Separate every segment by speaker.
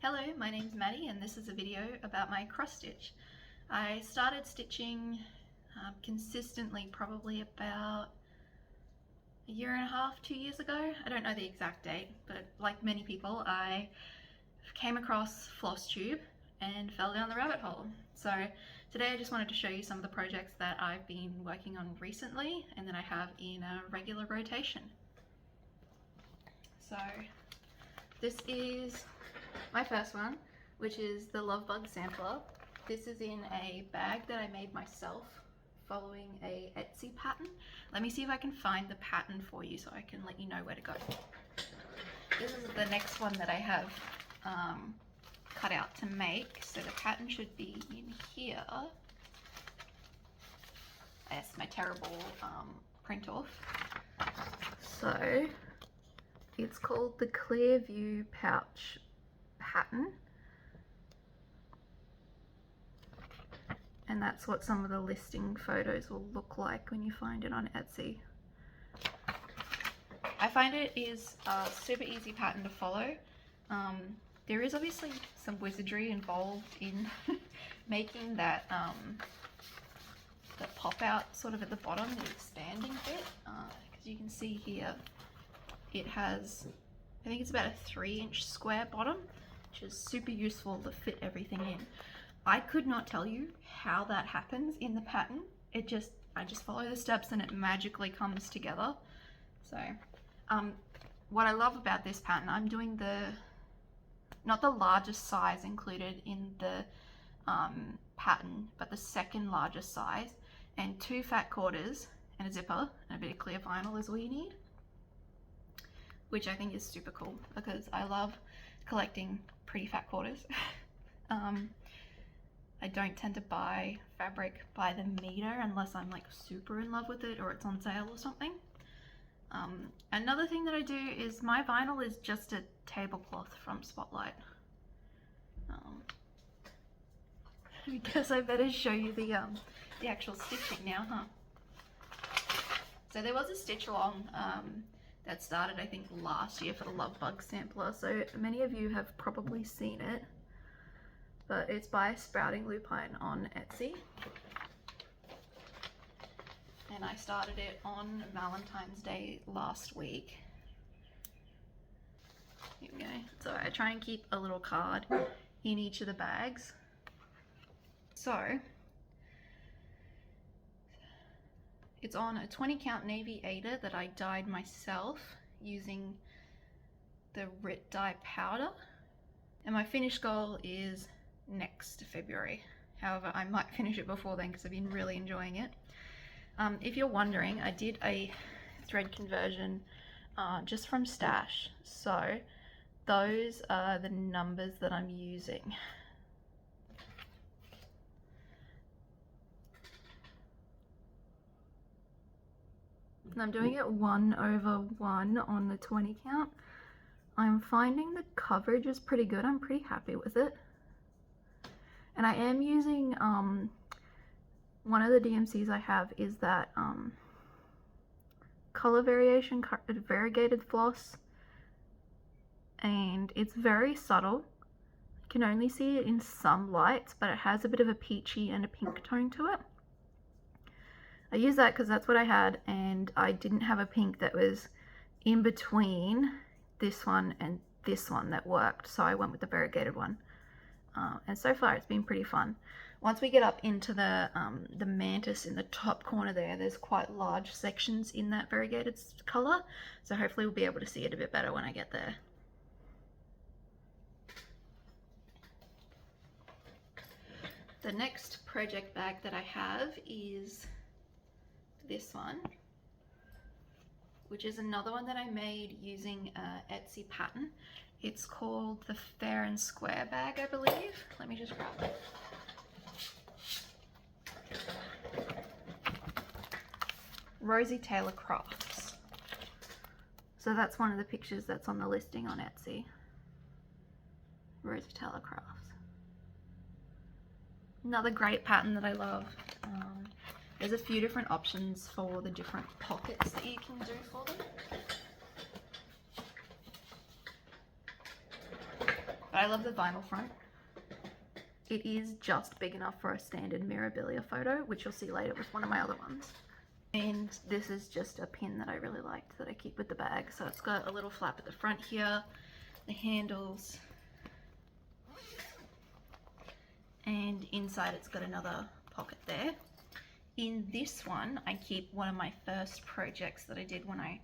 Speaker 1: Hello, my name's Maddie and this is a video about my cross stitch. I started stitching consistently probably about a year and a half, 2 years ago. I don't know the exact date, but like many people, I came across Flosstube and fell down the rabbit hole. So today I just wanted to show you some of the projects that I've been working on recently and that I have in a regular rotation. So this is my first one, which is the Love Bug sampler. This is in a bag that I made myself following a Etsy pattern. Let me see if I can find the pattern for you so I can let you know where to go. This is the next one that I have cut out to make, so the pattern should be in here. That's my terrible print off. So it's called the Clear View Pouch pattern, and that's what some of the listing photos will look like when you find it on Etsy. I find it is a super easy pattern to follow. There is obviously some wizardry involved in making that that pop out sort of at the bottom, the expanding bit, because you can see here it has, I think it's about a 3-inch square bottom, which is super useful to fit everything in. I could not tell you how that happens in the pattern. I just follow the steps and it magically comes together. So what I love about this pattern, I'm doing not the largest size included in the pattern, but the second largest size, and 2 fat quarters and a zipper and a bit of clear vinyl is all you need, which I think is super cool because I love collecting pretty fat quarters. I don't tend to buy fabric by the meter unless I'm like super in love with it or it's on sale or something. Another thing that I do is my vinyl is just a tablecloth from Spotlight. I guess I better show you the actual stitching now, huh? So there was a stitch along that started I think last year for the Love Bug sampler, so many of you have probably seen it, but it's by Sprouting Lupine on Etsy, and I started it on Valentine's Day last week. Here we go. So I try and keep a little card in each of the bags. So it's on a 20 count navy Aida that I dyed myself using the RIT dye powder, and my finish goal is next February. However, I might finish it before then because I've been really enjoying it. If you're wondering, I did a thread conversion just from Stash, so those are the numbers that I'm using. And I'm doing it 1/1 on the 20 count. I'm finding the coverage is pretty good. I'm pretty happy with it. And I am using, one of the DMCs I have is that color variation variegated floss, and it's very subtle. You can only see it in some lights, but it has a bit of a peachy and a pink tone to it. I use that because that's what I had, and I didn't have a pink that was in between this one and this one that worked, so I went with the variegated one. And so far it's been pretty fun. Once we get up into the mantis in the top corner there's quite large sections in that variegated color, so hopefully we'll be able to see it a bit better when I get there. The next project bag that I have is this one, which is another one that I made using a Etsy pattern. It's called the Fair and Square bag, I believe. Let me just grab it. Rosie Taylor Crafts. So that's one of the pictures that's on the listing on Etsy. Rosie Taylor Crafts. Another great pattern that I love. There's a few different options for the different pockets that you can do for them. But I love the vinyl front. It is just big enough for a standard memorabilia photo, which you'll see later with one of my other ones. And this is just a pin that I really liked that I keep with the bag. So it's got a little flap at the front here, the handles, and inside it's got another pocket there. In this one, I keep one of my first projects that I did when I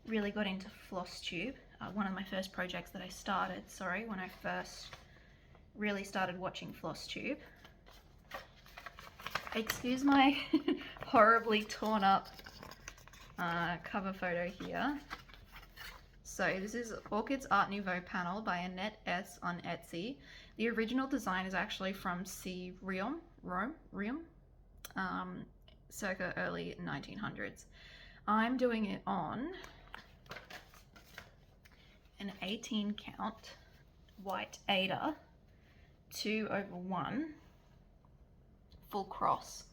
Speaker 1: really got into Flosstube. One of my first projects that I started, when I first really started watching Flosstube. Excuse my horribly torn up cover photo here. So this is Orchids Art Nouveau panel by Annette S on Etsy. The original design is actually from C. Rome, circa early 1900s. I'm doing it on an 18 count white Aida 2/1 full cross.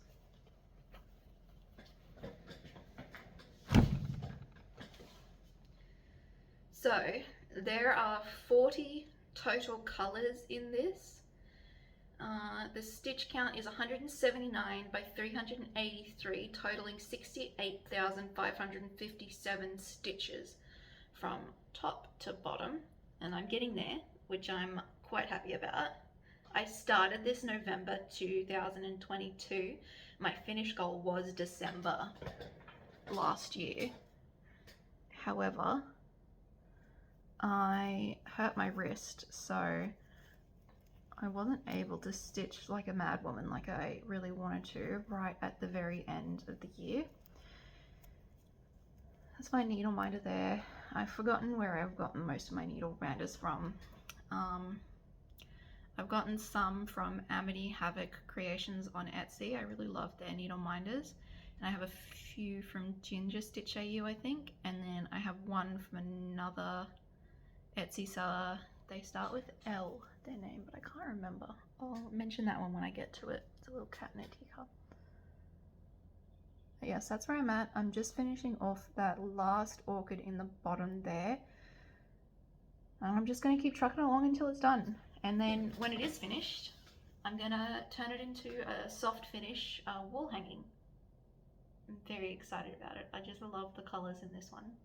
Speaker 1: So there are 40 total colors in this. The stitch count is 179 by 383, totaling 68,557 stitches from top to bottom, and I'm getting there, which I'm quite happy about. I started this November 2022. My finish goal was December last year. However, I hurt my wrist, so I wasn't able to stitch like a mad woman like I really wanted to right at the very end of the year. That's my needle minder there. I've forgotten where I've gotten most of my needle minders from. I've gotten some from Amity Havoc Creations on Etsy. I really love their needle minders. And I have a few from Ginger Stitch AU, I think. And then I have one from another Etsy seller. They start with L, their name, but I can't remember. I'll mention that one when I get to it. It's a little cat in a teacup. But yes, that's where I'm at. I'm just finishing off that last orchid in the bottom there. And I'm just going to keep trucking along until it's done. And then when it is finished, I'm going to turn it into a soft finish wall hanging. I'm very excited about it. I just love the colours in this one.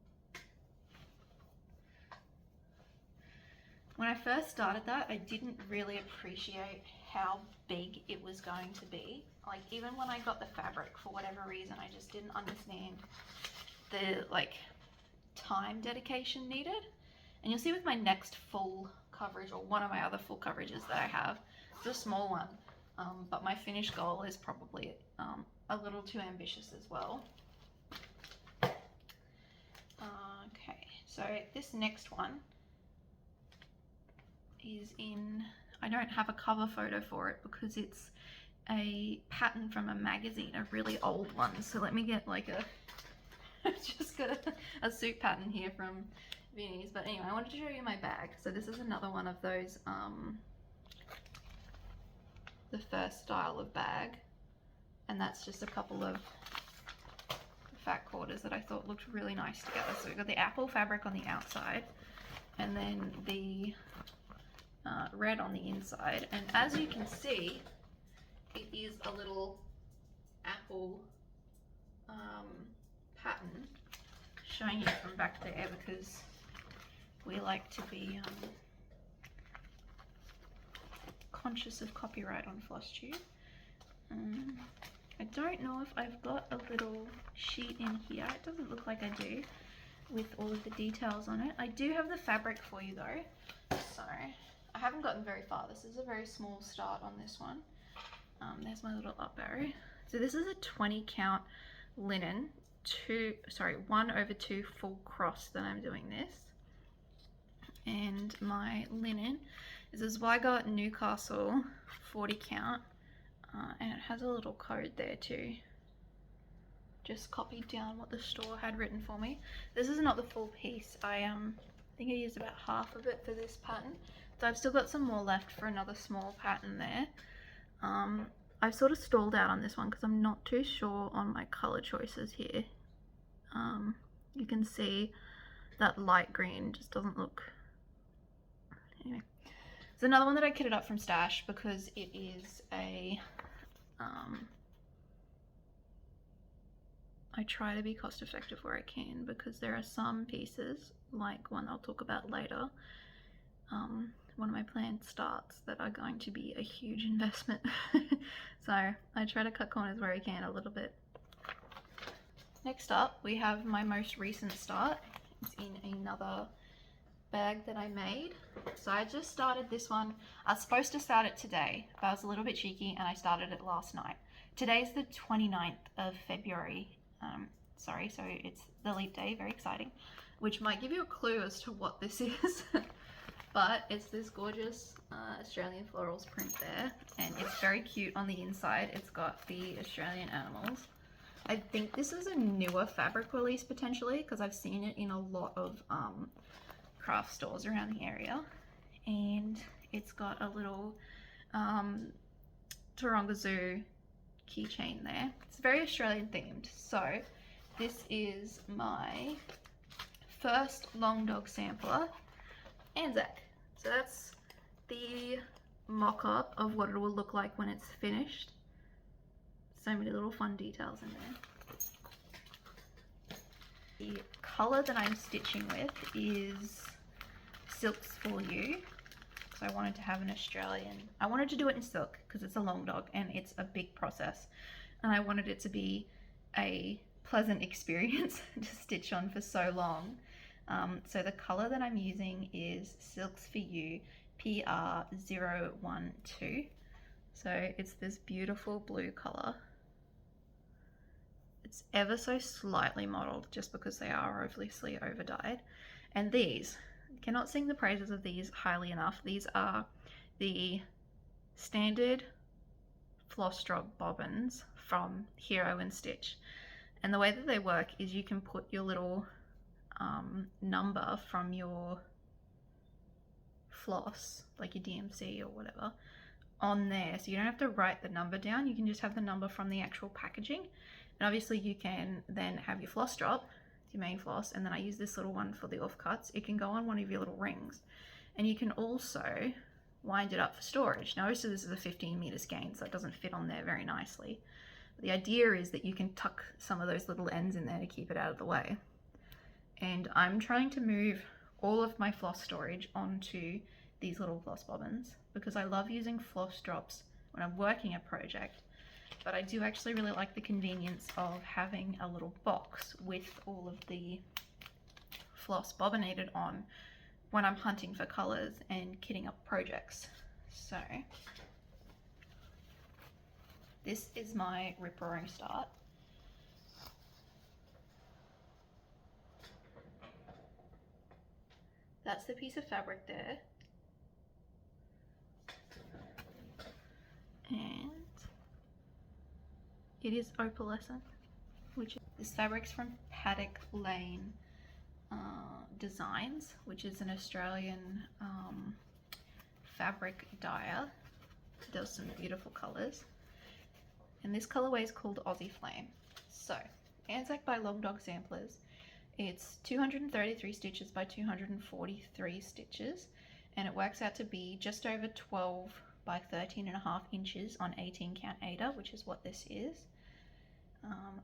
Speaker 1: When I first started that, I didn't really appreciate how big it was going to be. Like, even when I got the fabric, for whatever reason, I just didn't understand the time dedication needed. And you'll see with my next full coverage, or one of my other full coverages that I have, it's a small one, but my finish goal is probably a little too ambitious as well. Okay, so this next one is in, I don't have a cover photo for it because it's a pattern from a magazine, a really old one. So let me get like I've just got a suit pattern here from Vinnie's. But anyway, I wanted to show you my bag. So this is another one of those, the first style of bag. And that's just a couple of fat quarters that I thought looked really nice together. So we've got the apple fabric on the outside, and then the red on the inside. And as you can see, it is a little apple pattern, showing it from back there because we like to be conscious of copyright on Flosstube. I don't know if I've got a little sheet in here. It doesn't look like I do, with all of the details on it. I do have the fabric for you though, so I haven't gotten very far. This is a very small start on this one. There's my little up arrow. So this is a 20 count linen, 1/2 full cross that I'm doing this. And my linen is a Zweigart Newcastle 40 count, and it has a little code there too. Just copied down what the store had written for me. This is not the full piece. I think I used about half of it for this pattern. So I've still got some more left for another small pattern there. I've sort of stalled out on this one because I'm not too sure on my color choices here. You can see that light green just doesn't look, anyway. There's another one that I kitted up from Stash because it is a, I try to be cost effective where I can because there are some pieces, like one I'll talk about later, one of my planned starts that are going to be a huge investment. So I try to cut corners where I can a little bit. Next up, we have my most recent start. It's in another bag that I made. So I just started this one. I was supposed to start it today, but I was a little bit cheeky and I started it last night. Today's the 29th of February. So it's the leap day, very exciting, which might give you a clue as to what this is. But it's this gorgeous Australian florals print there, and it's very cute on the inside. It's got the Australian animals. I think this is a newer fabric release potentially, because I've seen it in a lot of craft stores around the area. And it's got a little Taronga Zoo keychain there. It's very Australian themed. So this is my first long dog sampler, Anzac. So that's the mock-up of what it will look like when it's finished. So many little fun details in there. The colour that I'm stitching with is Silks for You. So I wanted to have an Australian, I wanted to do it in silk because it's a long dog and it's a big process, and I wanted it to be a pleasant experience to stitch on for so long. So the colour that I'm using is Silks for You PR012. So it's this beautiful blue colour. It's ever so slightly modelled just because they are obviously over dyed. And these, cannot sing the praises of these highly enough. These are the standard Flosstube bobbins from Hero and Stitch. And the way that they work is you can put your little number from your floss, like your DMC or whatever, on there. So you don't have to write the number down. You can just have the number from the actual packaging. And obviously you can then have your floss drop, your main floss, and then I use this little one for the offcuts. It can go on one of your little rings, and you can also wind it up for storage. Now obviously this is a 15 meter skein, so it doesn't fit on there very nicely. But the idea is that you can tuck some of those little ends in there to keep it out of the way. And I'm trying to move all of my floss storage onto these little floss bobbins because I love using floss drops when I'm working a project. But I do actually really like the convenience of having a little box with all of the floss bobbinated on when I'm hunting for colours and kitting up projects. So this is my rip-roaring start. That's the piece of fabric there. And it is opalescent, which this fabric's from Paddock Lane Designs, which is an Australian fabric dyer. It does some beautiful colours. And this colourway is called Aussie Flame. So, Anzac by Long Dog Samplers. It's 233 stitches by 243 stitches, and it works out to be just over 12 by 13.5 inches on 18 count Aida, which is what this is.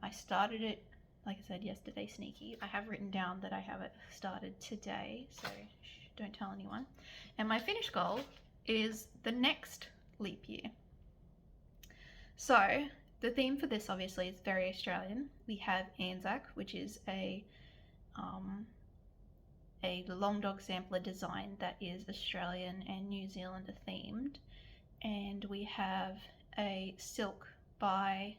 Speaker 1: I started it, like I said, yesterday, sneaky. I have written down that I have it started today, so don't tell anyone. And my finish goal is the next leap year. So the theme for this obviously is very Australian. We have Anzac, which is a long dog sampler design that is Australian and New Zealander themed, and we have a silk by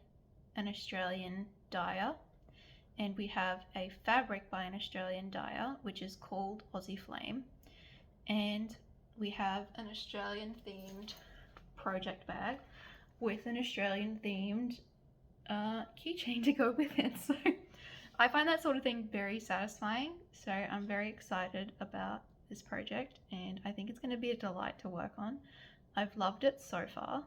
Speaker 1: an Australian dyer, and we have a fabric by an Australian dyer which is called Aussie Flame, and we have an Australian themed project bag with an Australian themed keychain to go with it. So I find that sort of thing very satisfying, so I'm very excited about this project and I think it's going to be a delight to work on. I've loved it so far,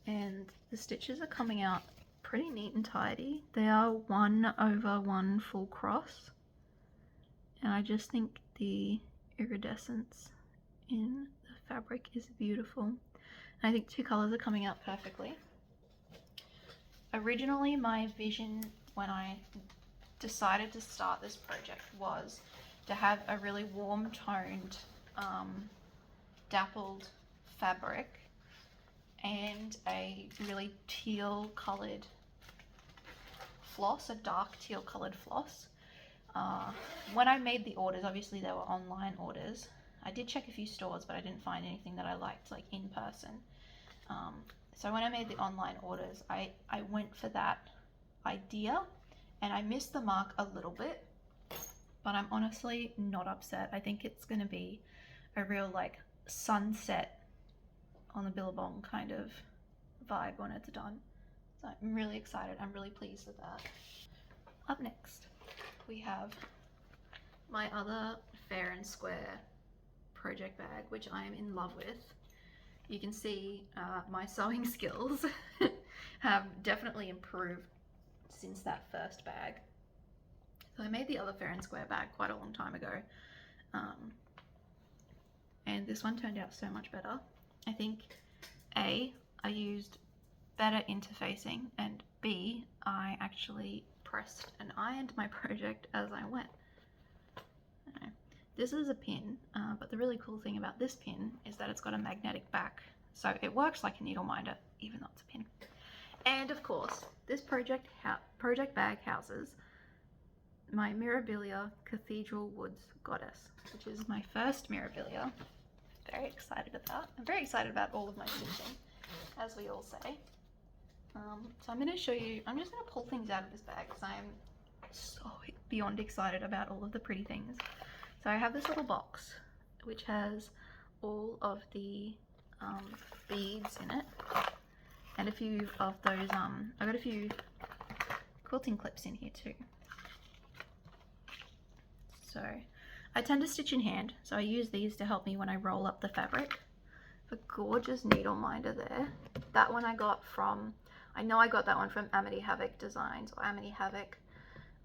Speaker 1: and the stitches are coming out pretty neat and tidy. They are 1/1 full cross, and I just think the iridescence in the fabric is beautiful. And I think 2 colors are coming out perfectly. Originally, my vision when I decided to start this project was to have a really warm toned, dappled fabric and a really teal colored floss, a dark teal colored floss. When I made the orders, obviously they were online orders. I did check a few stores, but I didn't find anything that I liked, like in person. So when I made the online orders, I went for that idea, and I missed the mark a little bit, but I'm honestly not upset. I think it's going to be a real like sunset on the Billabong kind of vibe when it's done. So I'm really excited. I'm really pleased with that. Up next, we have my other fair and square project bag, which I am in love with. You can see my sewing skills have definitely improved since that first bag. So I made the other fair and square bag quite a long time ago, and this one turned out so much better. I think A, I used better interfacing, and B, I actually pressed and ironed my project as I went. This is a pin, but the really cool thing about this pin is that it's got a magnetic back, so it works like a needle minder even though it's a pin. And of course, this project bag houses my Mirabilia Cathedral Woods Goddess, which is my first Mirabilia. Very excited about. I'm very excited about all of my stitching, as we all say. So I'm going to show you, I'm just going to pull things out of this bag because I am so beyond excited about all of the pretty things. So I have this little box which has all of the beads in it, and a few of those, I got a few quilting clips in here too. So I tend to stitch in hand, so I use these to help me when I roll up the fabric. A gorgeous needle minder there. That one I got from, I know I got that one from Amity Havoc Designs, or Amity Havoc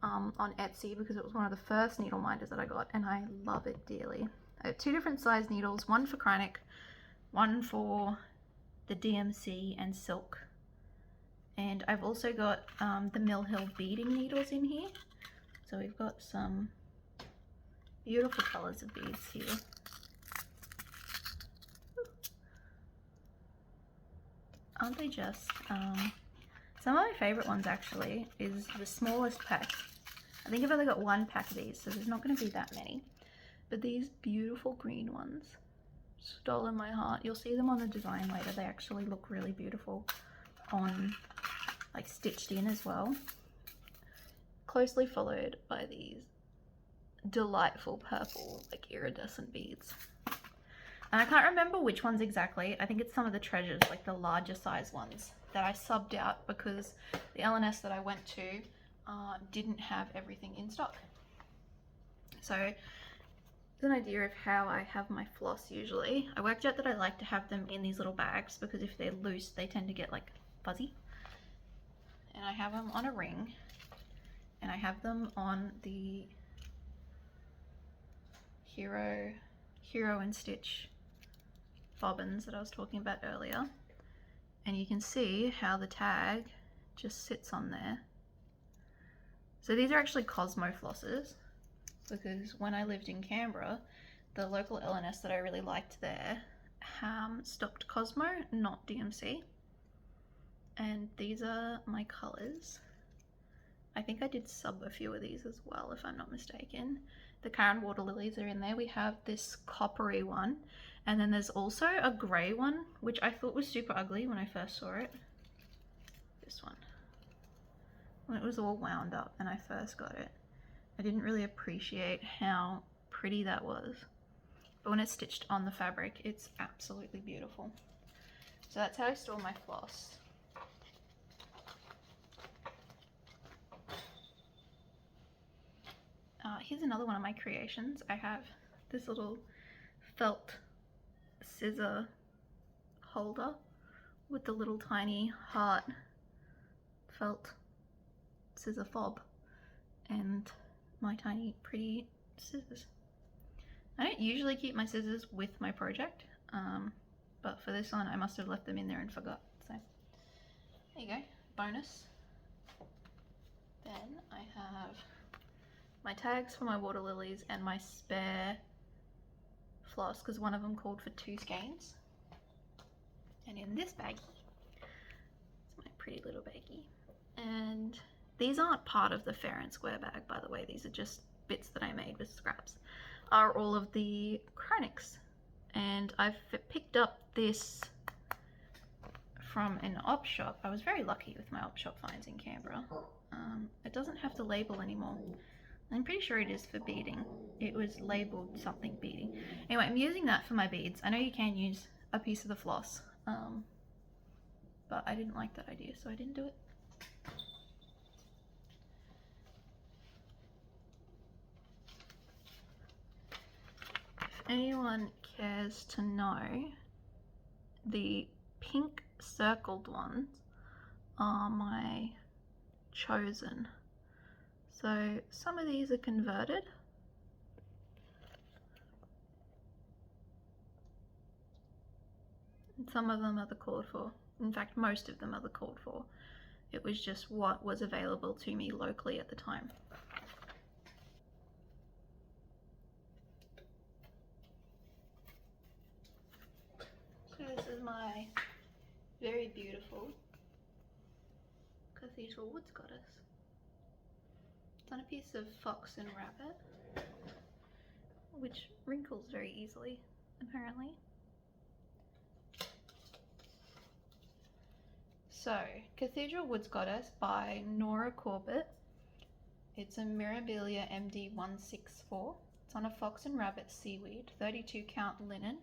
Speaker 1: on Etsy, because it was one of the first needle minders that I got, and I love it dearly. I have 2 different size needles, one for Kreinik, one for the DMC and silk. And I've also got the Mill Hill beading needles in here. So we've got some beautiful colors of beads here. Aren't they just? Some of my favorite ones actually is the smallest pack. I think I've only got 1 pack of these, so there's not going to be that many. But these beautiful green ones, stolen my heart. You'll see them on the design later. They actually look really beautiful on, like, stitched in as well. Closely followed by these delightful purple, like, iridescent beads. And I can't remember which ones exactly. I think it's some of the treasures, like the larger size ones, that I subbed out because the LNS that I went to didn't have everything in stock. So it's an idea of how I have my floss usually. I worked out that I like to have them in these little bags because if they're loose, they tend to get like fuzzy. And I have them on a ring, and I have them on the Hero and Stitch bobbins that I was talking about earlier. And you can see how the tag just sits on there. So these are actually Cosmo flosses, because when I lived in Canberra, the local LNS that I really liked there stocked Cosmo, not DMC. And these are my colors. I think I did sub a few of these as well, if I'm not mistaken. The Karen Water Lilies are in there. We have this coppery one, and then there's also a grey one, which I thought was super ugly when I first saw it. This one. When it was all wound up and I first got it, I didn't really appreciate how pretty that was. But when it's stitched on the fabric, it's absolutely beautiful. So that's how I store my floss. Here's another one of my creations. I have this little felt scissor holder with the little tiny heart felt scissor fob and my tiny pretty scissors. I don't usually keep my scissors with my project, but for this one I must have left them in there and forgot. So there you go, bonus. Then I have my tags for my water lilies and my spare floss, because one of them called for 2 skeins. And in this baggie, it's my pretty little baggie. And these aren't part of the fair and square bag, by the way. These are just bits that I made with scraps. Are all of the chronics. And I've picked up this from an op shop. I was very lucky with my op shop finds in Canberra. It doesn't have the label anymore. I'm pretty sure it is for beading. It was labeled something beading. Anyway, I'm using that for my beads. I know you can use a piece of the floss, but I didn't like that idea, so I didn't do it. If anyone cares to know, the pink circled ones are my chosen. So some of these are converted. And some of them are the called for. In fact, most of them are the called for. It was just what was available to me locally at the time. So this is my very beautiful Cathedral Woods Goddess. It's on a piece of fox and rabbit, which wrinkles very easily, apparently. So, Cathedral Woods Goddess by Nora Corbett. It's a Mirabilia MD164. It's on a fox and rabbit seaweed, 32 count linen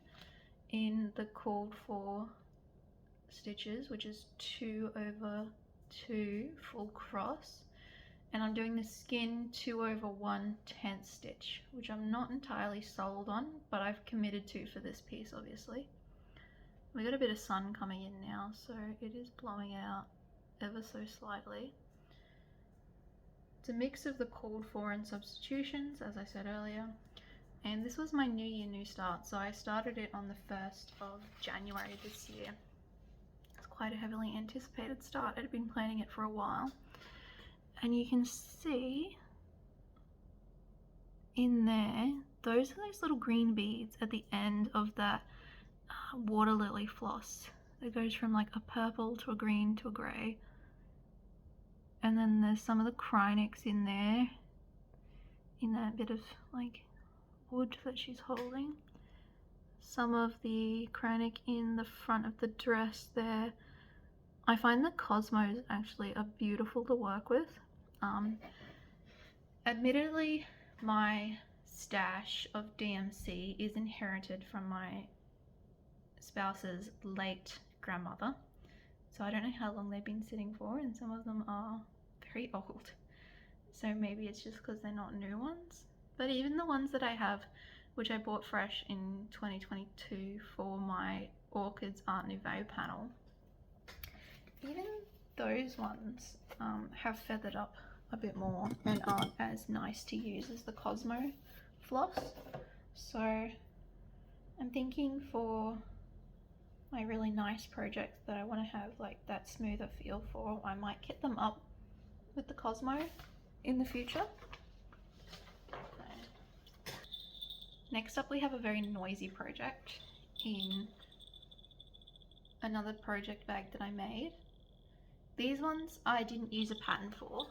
Speaker 1: in the called for stitches, which is 2/2 full cross. And I'm doing the skin 2/1 10th stitch, which I'm not entirely sold on, but I've committed to for this piece, obviously. We got a bit of sun coming in now, so it is blowing out ever so slightly. It's a mix of the called for and substitutions, as I said earlier. And this was my New Year, New Start, so I started it on the 1st of January this year. It's quite a heavily anticipated start. I'd been planning it for a while. And you can see in there, those are those little green beads at the end of that water lily floss. It goes from like a purple to a green to a grey. And then there's some of the chronics in there, in that bit of like wood that she's holding. Some of the chronic in the front of the dress there. I find the Cosmos actually are beautiful to work with. Admittedly, my stash of DMC is inherited from my spouse's late grandmother, so I don't know how long they've been sitting for, and some of them are very old, so maybe it's just because they're not new ones. But even the ones that I have, which I bought fresh in 2022 for my Orchids Art Nouveau panel, even those ones have feathered up a bit more and aren't as nice to use as the Cosmo floss. So I'm thinking for my really nice projects that I want to have like that smoother feel for, I might kit them up with the Cosmo in the future. Next up we have a very noisy project in another project bag that I made. These ones I didn't use a pattern for.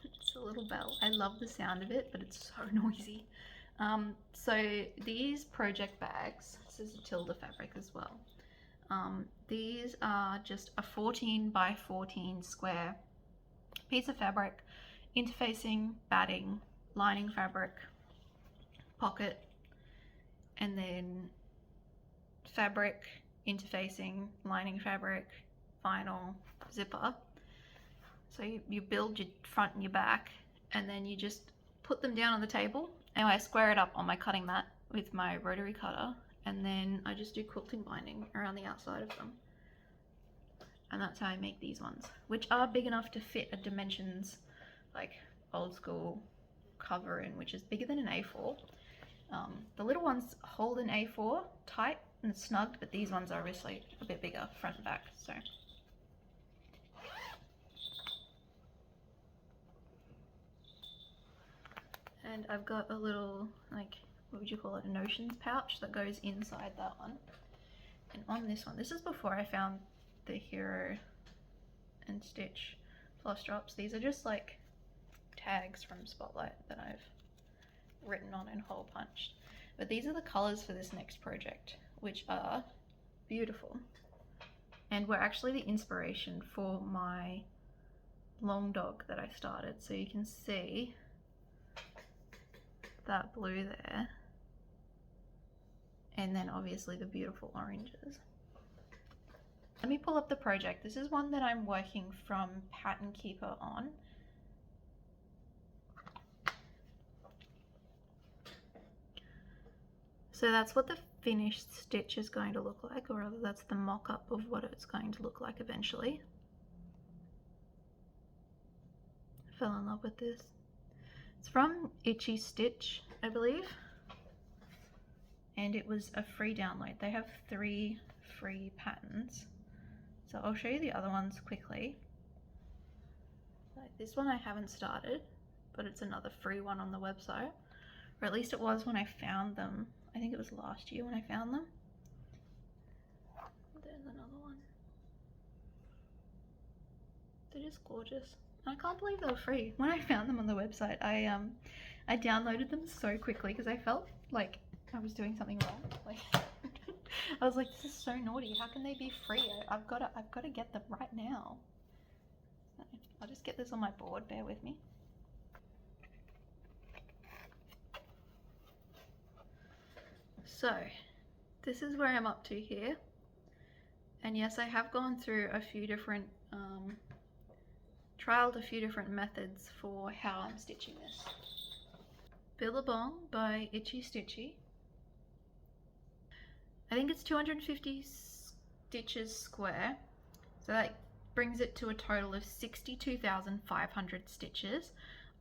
Speaker 1: It's a little bell. I love the sound of it, but it's so noisy. So these project bags, this is a Tilda fabric as well. These are just a 14 by 14 square piece of fabric, interfacing, batting, lining fabric, pocket, and then fabric, interfacing, lining fabric, vinyl, zipper. So you build your front and your back, and then you just put them down on the table. Anyway, I square it up on my cutting mat with my rotary cutter, and then I just do quilting binding around the outside of them. And that's how I make these ones, which are big enough to fit a dimensions like old school cover in, which is bigger than an A4. The little ones hold an A4 tight and snugged, but these ones are obviously a bit bigger front and back, so. And I've got a little, like, what would you call it, a notions pouch that goes inside that one. And on this one, this is before I found the Hero and Stitch floss drops. These are just like tags from Spotlight that I've written on and hole punched. But these are the colors for this next project, which are beautiful. And were actually the inspiration for my long dog that I started. So you can see that blue there. And then obviously the beautiful oranges. Let me pull up the project. This is one that I'm working from Pattern Keeper on. So that's what the finished stitch is going to look like, or rather that's the mock-up of what it's going to look like eventually. I fell in love with this. It's from Itchy Stitch, I believe. And it was a free download. They have 3 free patterns. So I'll show you the other ones quickly. Like this one I haven't started, but it's another free one on the website. Or at least it was when I found them. I think it was last year when I found them. There's another one. They're just gorgeous. I can't believe they were free. When I found them on the website, I downloaded them so quickly because I felt like I was doing something wrong. Like I was like, this is so naughty. How can they be free? I've got to get them right now. So I'll just get this on my board. Bear with me. So this is where I'm up to here. And yes, I have gone through a few different, trialed a few different methods for how I'm stitching this. Billabong by Itchy Stitchy. I think it's 250 stitches square, so that brings it to a total of 62,500 stitches,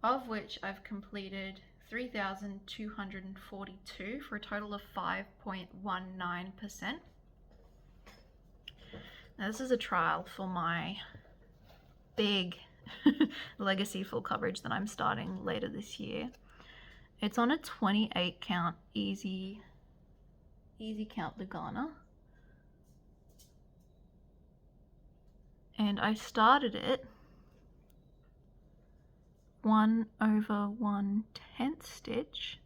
Speaker 1: of which I've completed 3,242 for a total of 5.19%. Now this is a trial for my big legacy full coverage that I'm starting later this year. It's on a 28 count easy count Lugana, and I started it 1/1/10 stitch,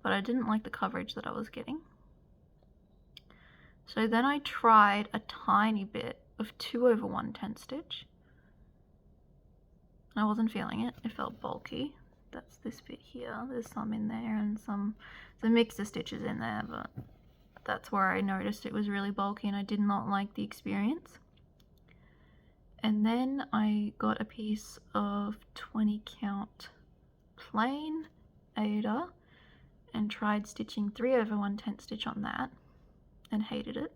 Speaker 1: but I didn't like the coverage that I was getting. So then I tried a tiny bit of 2/1/10 stitch. I wasn't feeling it. It felt bulky. That's this bit here. There's some in there and some, there's a mix of stitches in there, but that's where I noticed it was really bulky and I did not like the experience. And then I got a piece of 20 count plain Aida and tried stitching 3/1/10 stitch on that and hated it.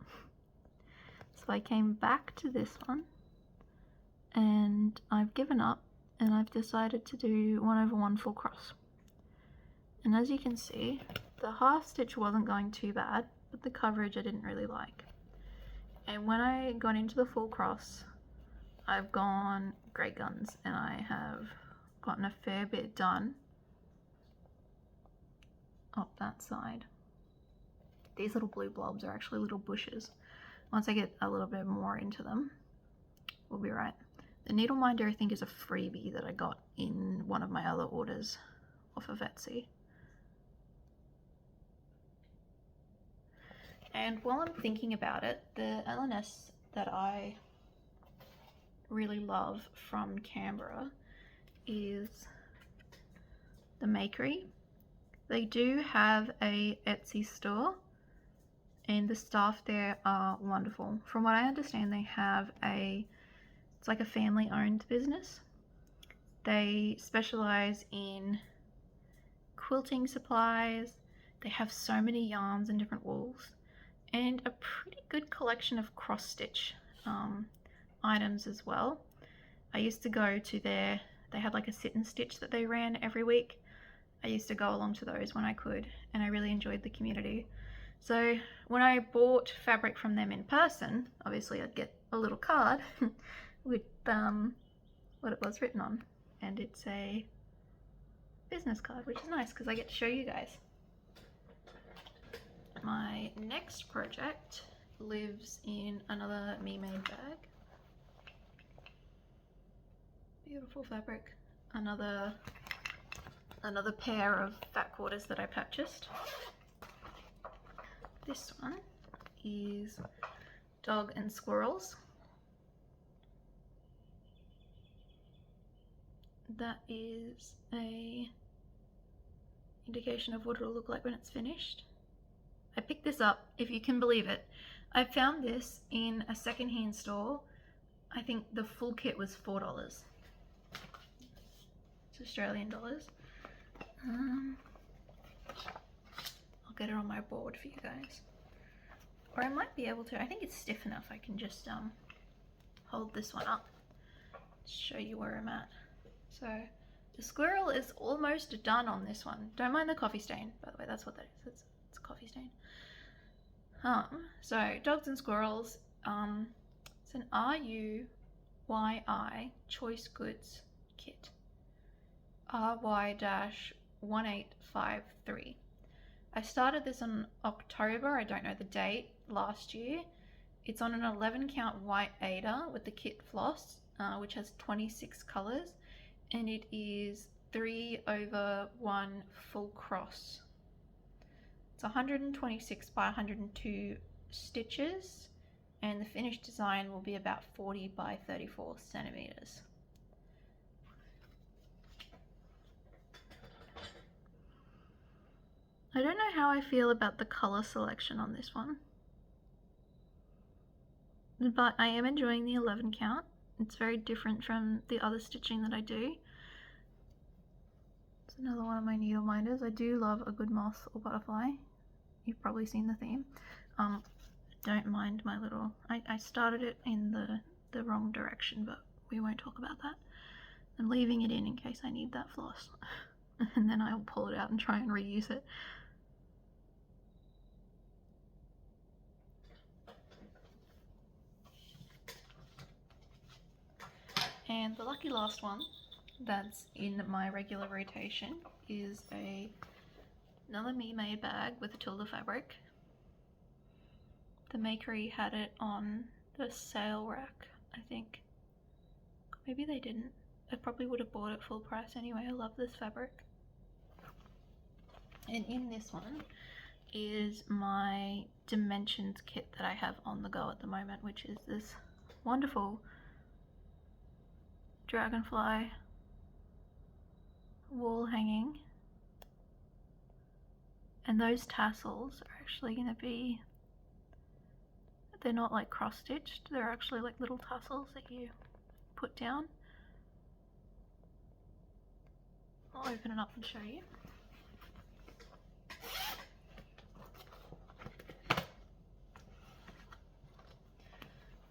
Speaker 1: So I came back to this one and I've given up and I've decided to do 1/1 full cross. And as you can see, the half stitch wasn't going too bad, but the coverage I didn't really like. And when I got into the full cross, I've gone great guns and I have gotten a fair bit done up that side. These little blue blobs are actually little bushes. Once I get a little bit more into them, we'll be right. The needle minder I think is a freebie that I got in one of my other orders off of Etsy. And while I'm thinking about it, the LNS that I really love from Canberra is the Makery. They do have a Etsy store and the staff there are wonderful. From what I understand, they have it's like a family owned business. They specialize in quilting supplies. They have so many yarns and different wools and a pretty good collection of cross stitch items as well. I used to go to they had like a sit and stitch that they ran every week. I used to go along to those when I could, and I really enjoyed the community. So when I bought fabric from them in person, obviously I'd get a little card with what it was written on, and it's a business card, which is nice because I get to show you guys. My next project lives in another me-made bag. Beautiful fabric. Another pair of fat quarters that I purchased. This one is dog and squirrels. That is a indication of what it'll look like when it's finished. I picked this up, if you can believe it. I found this in a secondhand store. I think the full kit was $4. It's Australian dollars. I'll get it on my board for you guys. Or I might be able to, I think it's stiff enough, I can just hold this one up, show you where I'm at. So the squirrel is almost done on this one. Don't mind the coffee stain, by the way, that's what that is, it's a coffee stain. So dogs and squirrels, it's an RUYI Choice Goods kit. RY-1853. I started this in October, I don't know the date, last year. It's on an 11 count white Aida with the kit floss, which has 26 colours, and it is 3/1 full cross. It's 126 by 102 stitches, and the finished design will be about 40 by 34 centimeters. I don't know how I feel about the color selection on this one, but I am enjoying the 11 count. It's very different from the other stitching that I do. It's another one of my needle minders. I do love a good moth or butterfly. You've probably seen the theme. Don't mind my little, I started it in the wrong direction, but we won't talk about that. I'm leaving it in case I need that floss. And then I'll pull it out and try and reuse it. And the lucky last one that's in my regular rotation is another me-made bag with a Tilda fabric. The Makery had it on the sale rack, I think. Maybe they didn't. I probably would have bought it full price anyway. I love this fabric. And in this one is my Dimensions kit that I have on the go at the moment, which is this wonderful dragonfly wall hanging, and those tassels are actually going to be, they're not like cross stitched, they're actually like little tassels that you put down. I'll open it up and show you.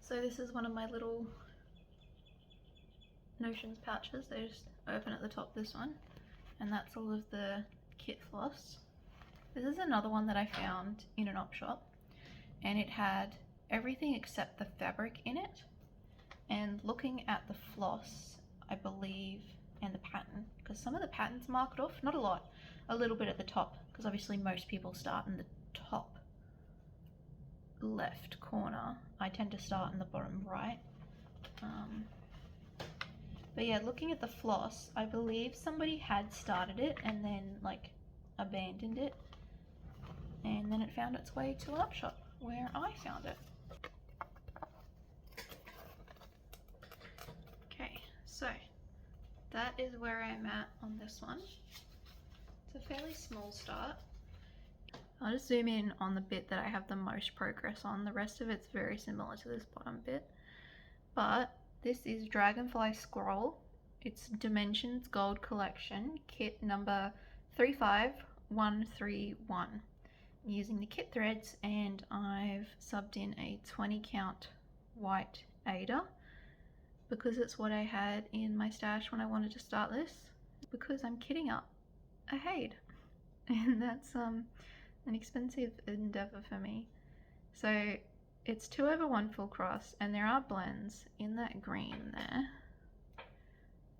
Speaker 1: So this is one of my little Notions pouches. They just open at the top, this one, and that's all of the kit floss. This is another one that I found in an op shop, and it had everything except the fabric in it. And looking at the floss, I believe, and the pattern, because some of the patterns marked off, not a lot, a little bit at the top, because obviously most people start in the top left corner. I tend to start in the bottom right. But yeah, looking at the floss, I believe somebody had started it and then like abandoned it, and then it found its way to an op shop where I found it. Okay, so that is where I'm at on this one. It's a fairly small start. I'll just zoom in on the bit that I have the most progress on. The rest of it's very similar to this bottom bit, but this is Dragonfly Scroll. It's Dimensions Gold Collection, kit number 35131. I'm using the kit threads, and I've subbed in a 20 count white Aida because it's what I had in my stash when I wanted to start this. Because I'm kitting up a Hade. And that's an expensive endeavour for me. So it's 2/1 full cross, and there are blends in that green there.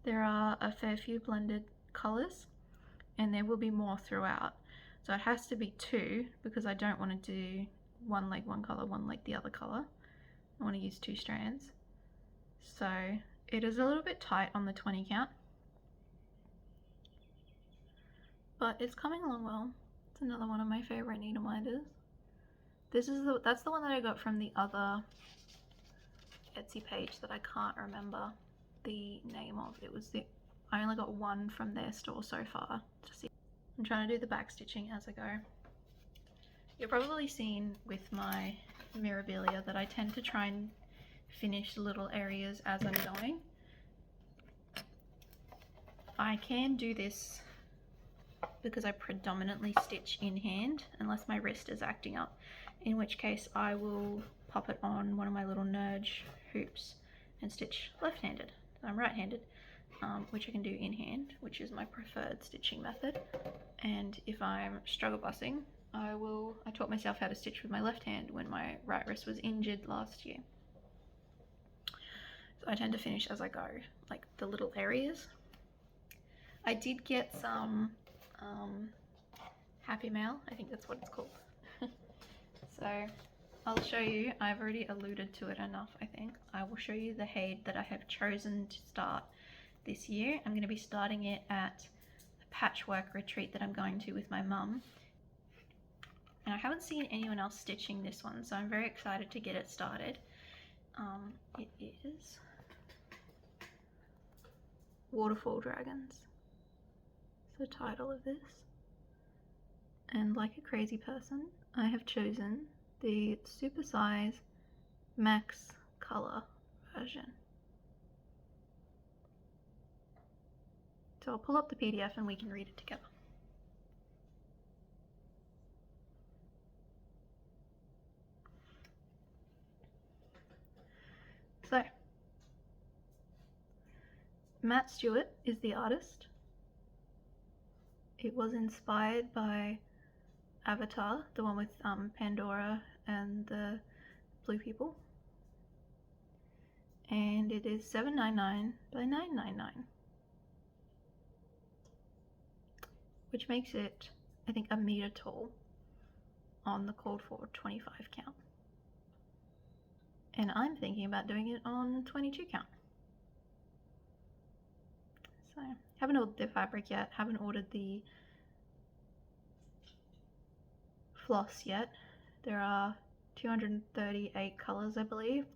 Speaker 1: There are a fair few blended colours, and there will be more throughout. So it has to be 2 because I don't want to do one leg one colour, one leg the other colour. I want to use 2 strands. So it is a little bit tight on the 20 count, but it's coming along well. It's another one of my favourite needle minders. That's the one that I got from the other Etsy page that I can't remember the name of. I only got one from their store so far to see. I'm trying to do the back stitching as I go. You've probably seen with my Mirabilia that I tend to try and finish little areas as I'm going. I can do this because I predominantly stitch in hand unless my wrist is acting up, in which case I will pop it on one of my little Nerge hoops and stitch left-handed. I'm right-handed, which I can do in hand, which is my preferred stitching method. And if I'm struggle bussing, I taught myself how to stitch with my left hand when my right wrist was injured last year. So I tend to finish as I go, like the little areas. I did get some Happy Mail, I think that's what it's called. So I'll show you, I've already alluded to it enough, I think. I will show you the Hade that I have chosen to start this year. I'm going to be starting it at a patchwork retreat that I'm going to with my mum. And I haven't seen anyone else stitching this one, so I'm very excited to get it started. It is Waterfall Dragons. It's the title of this. And like a crazy person, I have chosen the Supersize Max Color version. So I'll pull up the PDF and we can read it together. So, Matt Stewart is the artist. It was inspired by Avatar, the one with Pandora and the blue people. And it is $7.99 by $9.99. Which makes it, I think, a meter tall on the called for 25 count. And I'm thinking about doing it on 22 count. So, haven't ordered the fabric yet, haven't ordered the floss yet. There are 238 colours, I believe.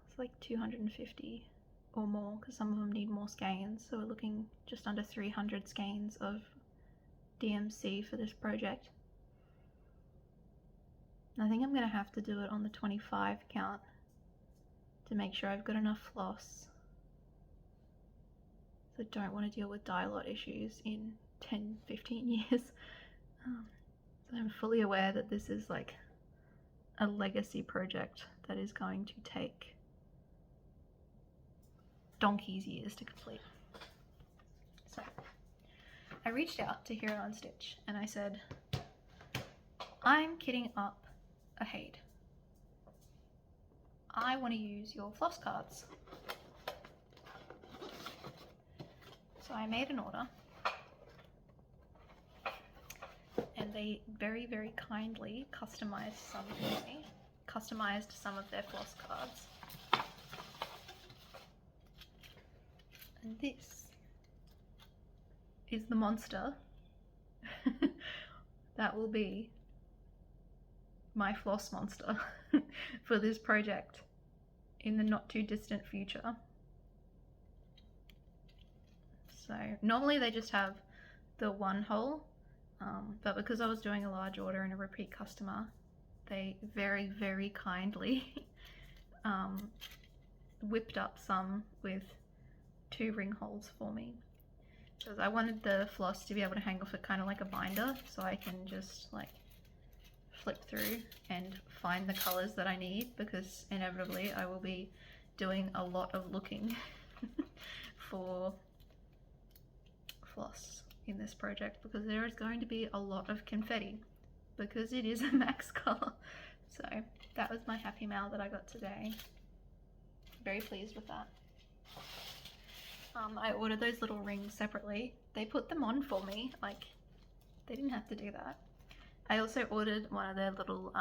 Speaker 1: It's like 250 or more because some of them need more skeins, so we're looking just under 300 skeins of DMC for this project. I think I'm going to have to do it on the 25 count to make sure I've got enough floss. So I don't want to deal with dye lot issues in 10-15 years. So I'm fully aware that this is like a legacy project that is going to take donkey's years to complete. So I reached out to Hero on Stitch and I said, I'm kitting up a Hade. I want to use your floss cards. So I made an order and they very, very kindly customized some for me, customized some of their floss cards. And this is the monster that will be my floss monster for this project in the not too distant future. So normally they just have the one hole, but because I was doing a large order and a repeat customer, they very, very kindly whipped up some with 2 ring holes for me. Because I wanted the floss to be able to hang off it kind of like a binder, so I can just like flip through and find the colors that I need, because inevitably I will be doing a lot of looking for floss in this project because there is going to be a lot of confetti because it is a max color. So that was my happy mail that I got today. Very pleased with that. I ordered those little rings separately. They put them on for me, like they didn't have to do that. I also ordered one of their little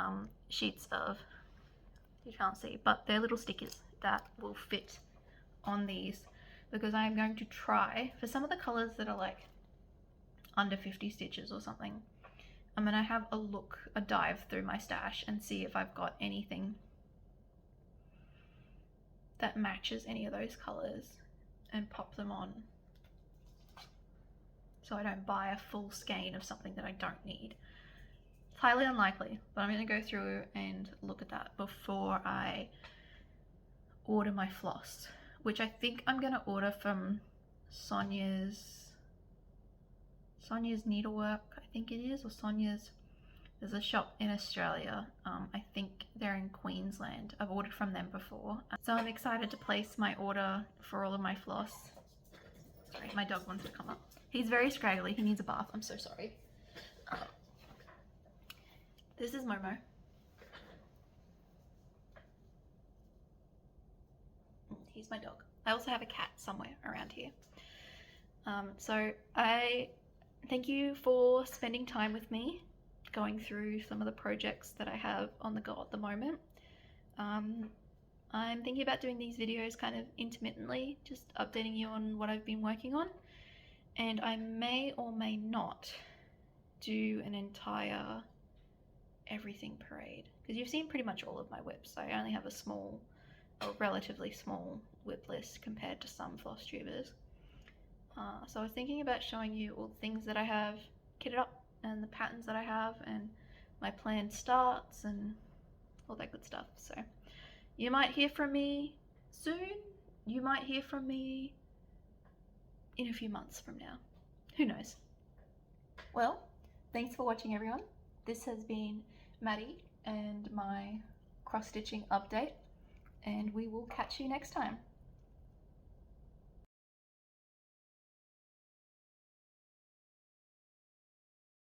Speaker 1: sheets of, you can't see, but they're little stickers that will fit on these because I'm going to try for some of the colors that are like under 50 stitches or something. I'm gonna have a dive through my stash and see if I've got anything that matches any of those colors and pop them on, so I don't buy a full skein of something that I don't need. It's highly unlikely, but I'm going to go through and look at that before I order my floss, which I think I'm going to order from Sonia's Needlework, I think it is, or Sonia's. There's a shop in Australia. I think they're in Queensland. I've ordered from them before. So I'm excited to place my order for all of my floss. Sorry, my dog wants to come up. He's very scraggly. He needs a bath. I'm so sorry. This is Momo. He's my dog. I also have a cat somewhere around here. So I thank you for spending time with me, going through some of the projects that I have on the go at the moment. I'm thinking about doing these videos kind of intermittently, just updating you on what I've been working on, and I may or may not do an entire everything parade because you've seen pretty much all of my WIPs. I only have a relatively small WIP list compared to some floss tubers. So I was thinking about showing you all the things that I have kitted up and the patterns that I have and my planned starts and all that good stuff. So you might hear from me soon. You might hear from me in a few months from now. Who knows? Well, thanks for watching, everyone. This has been Maddie and my cross-stitching update, and we will catch you next time.